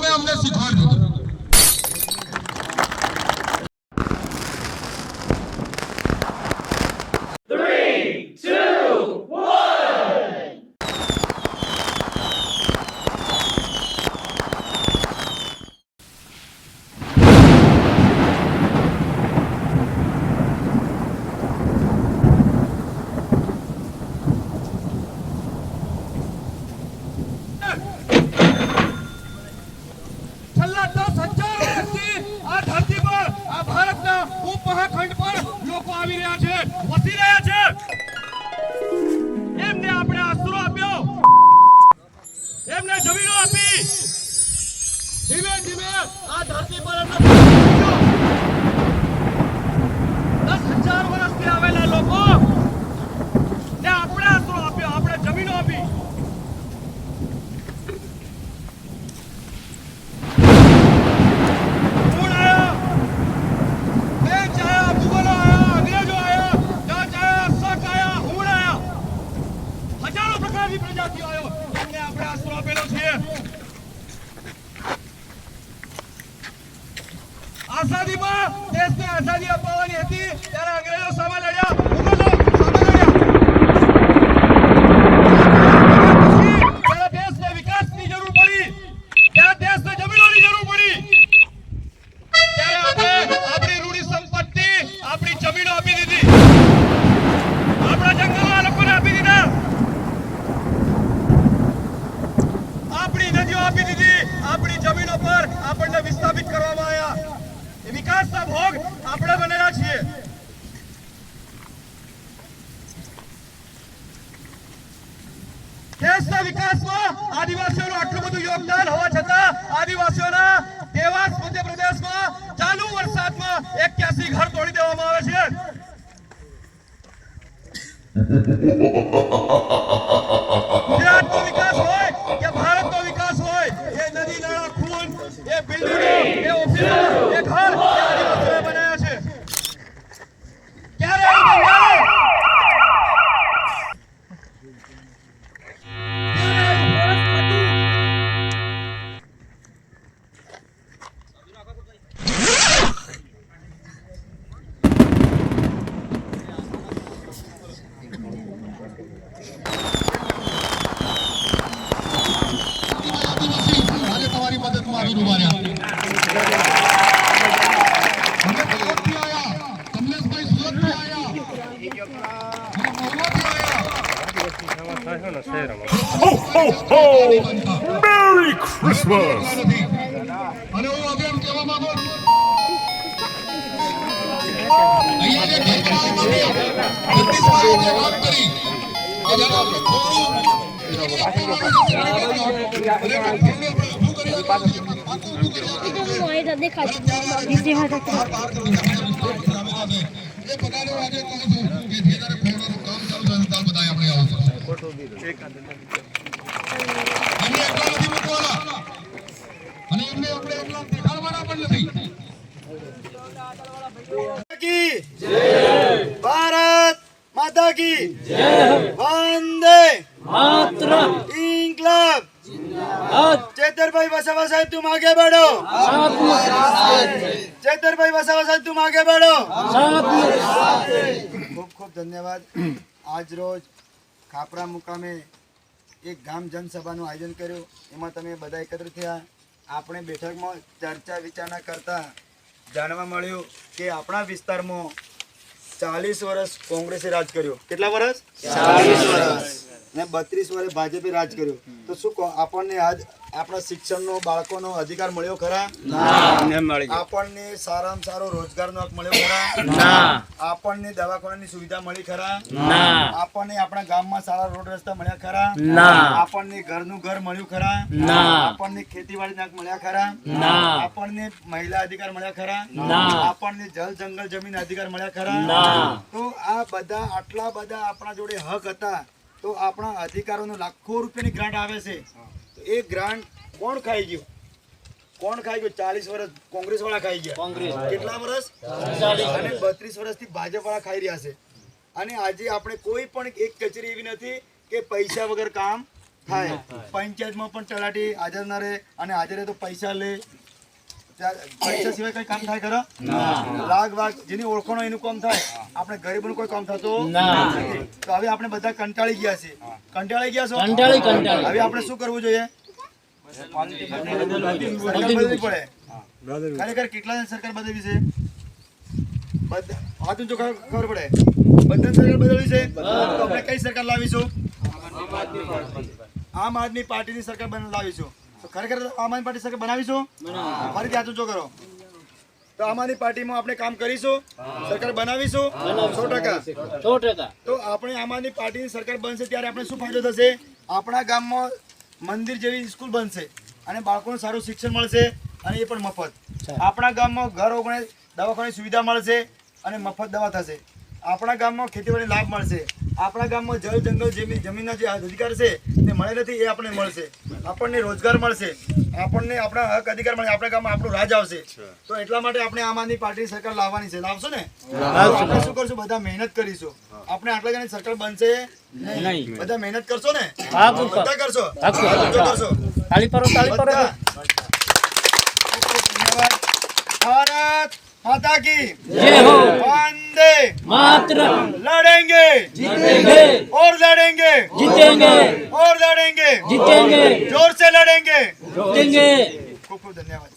તમે અમને શીખવાડજો. આઝાદીમાં દેશને આઝાદી અપાવવાની હતી ત્યારે અંગ્રેજો સામે લડ્યા, ત્યારે દેશને વિકાસની જરૂર પડી, ત્યારે દેશને જમીનોની જરૂર પડી, ત્યારે આપણે આપણી રૂઢી સંપત્તિ, આપણી જમીનો આપી દીધી, આપણા જંગલો આ લોકોને આપી દીધા, આપણી નદીઓ આપી દીધી, આપણી જમીનો પર આપણને વિસ્થાપિત કરવામાં આવ્યા. વિકાસના ભોગ આપણે બનેલા છીએ. દેશના વિકાસમાં આદિવાસીઓનું આટલું બધું યોગદાન હોવા છતાં આદિવાસીઓના દેવાસ મધ્યપ્રદેશમાં ચાલુ વરસાદમાં 81 ઘર તોડી દેવામાં આવે છે. ગુજરાતનો વિકાસ હોય કે ભારતનો વિકાસ હોય, એ નદી નાળા ખૂન, એ બિલ્ડિંગો, એ ઓફિસો, એ ઘર આદિવાસીઓએ બનાવ્યા છે. ક્યારે Merry Christmas! અને હું હવે એમ કહેવા માંગુ અહીંયા જે ઘટનાઓમાં બ્રિટિશવાળાએ જે વાત કરી કે જ્યારે આપણે થોડું भारत माता की वंदे मातरम. इंकलाब चेतरभाई वसावा साहब तुम आगे बढ़ो. चेतरभाई वसावा साहब तुम आगे बढ़ो. खूब खूब धन्यवाद. आज रोज खापरा मुकामे एक गाम जनसभाનું આયોજન કર્યું. એમાં તમે બધા એકત્ર થયા. આપણે બેઠકમાં ચર્ચા વિચારણા કરતા જાણવા મળ્યું કે આપણા વિસ્તારમાં 40 વર્ષ કોંગ્રેસે રાજ કર્યો. કેટલા વર્ષ? 40 વર્ષ. ને 32 વર્ષ ભાજપે રાજ કર્યું. તો શું આપણને આજ આપણા શિક્ષણનો બાળકોનો અધિકાર મળ્યો ખરા? આપણને સારામાં સારો રોજગારનો હક મળ્યો ખરા? આપણને દવાખાનાની સુવિધા મળી ખરા? આપણને આપણા ગામમાં સારા રોડ રસ્તા મળ્યા ખરા? આપણને ઘરનું ઘર મળ્યું ખરા? આપણને ખેતીવાડીના હક મળ્યા ખરા? આપણને મહિલા અધિકાર મળ્યા ખરા? આપણને જલ જંગલ જમીન અધિકાર મળ્યા ખરા? તો આ બધા આટલા બધા આપણા જોડે હક હતા. તો આપણા અધિકારોનો લાખો રૂપિયાની ગ્રાન્ટ આવે છે. તો એ ગ્રાન્ટ કોણ ખાઈ ગયું? કોણ ખાઈ ગયું? 40 વર્ષ કોંગ્રેસ વાળા ખાઈ ગયા. કેટલા વર્ષ? 40. અને 32 વર્ષથી ભાજપ વાળા ખાઈ રહ્યા છે. અને આજે આપણે કોઈ પણ એક કચેરી એવી નથી કે પૈસા વગર કામ થાય. પંચાયતમાં પણ તલાટી હાજર ના રહે, અને હાજર રહે તો પૈસા લે. પૈસા સિવાય કઈ કામ થાય ખરા? લાગ વાગ જેની ઓળખાણ હોય એનું કામ થાય. આપણે ગરીબોનું કોઈ કામ થતું નથી. તો હવે આપણે બધા કંટાળી ગયા છે. કંટાળી ગયા છો? હવે આપણે શું કરવું જોઈએ? સરકાર બદલવી પડે. ખરેખર કેટલા સરકાર બદલવી છે? આ તો ખબર પડે. બધા સરકાર બદલવી છે. તો આપણે કઈ સરકાર લાવીશું? આમ આદમી પાર્ટીની સરકાર લાવીશું. તો ખરેખર આમ આદમી પાર્ટી સરકાર બનાવીશું? ફરીથી હાથ ઊંચો કરો. તો આમ આદમી પાર્ટીમાં આપણે કામ કરીશું, સરકાર બનાવીશું 100%. તો આપણે આમ આદમી પાર્ટીની સરકાર બનશે ત્યારે આપણે શું ફાયદો થશે? આપણા ગામમાં મંદિર જેવી સ્કૂલ બનશે અને બાળકોને સારું શિક્ષણ મળશે, અને એ પણ મફત. આપણા ગામમાં ઘર ઓગણે દવાખાની સુવિધા મળશે અને મફત દવા થશે. આપણા ગામમાં ખેતીવાડી લાભ મળશે. આપણા ગામમાં જળ જંગલ જમીનના જે અધિકાર છે તે મળે નથી, એ આપણને મળશે. આપણને રોજગાર મળશે, આપણને આપણા હક અધિકાર મળે, આપણા ગામમાં આપણું રાજ આવશે. તો એટલા માટે આપણે આમ આદમી પાર્ટીની સરકાર લાવવાની છે. લાવશો ને? આપણે શું કરશું? બધા મહેનત કરીશું. આપણે આટલા જણાની સરકાર બનશે નહીં. બધા મહેનત કરશો ને? બધા કરશો? કરશો. ધન્યવાદ. ભારત माता की जय हो. वंदे मातरम. लड़ेंगे जीतेंगे और लड़ेंगे जीतेंगे और लड़ेंगे जीतेंगे. जोर से लड़ेंगे जीतेंगे. खूब खूब धन्यवाद.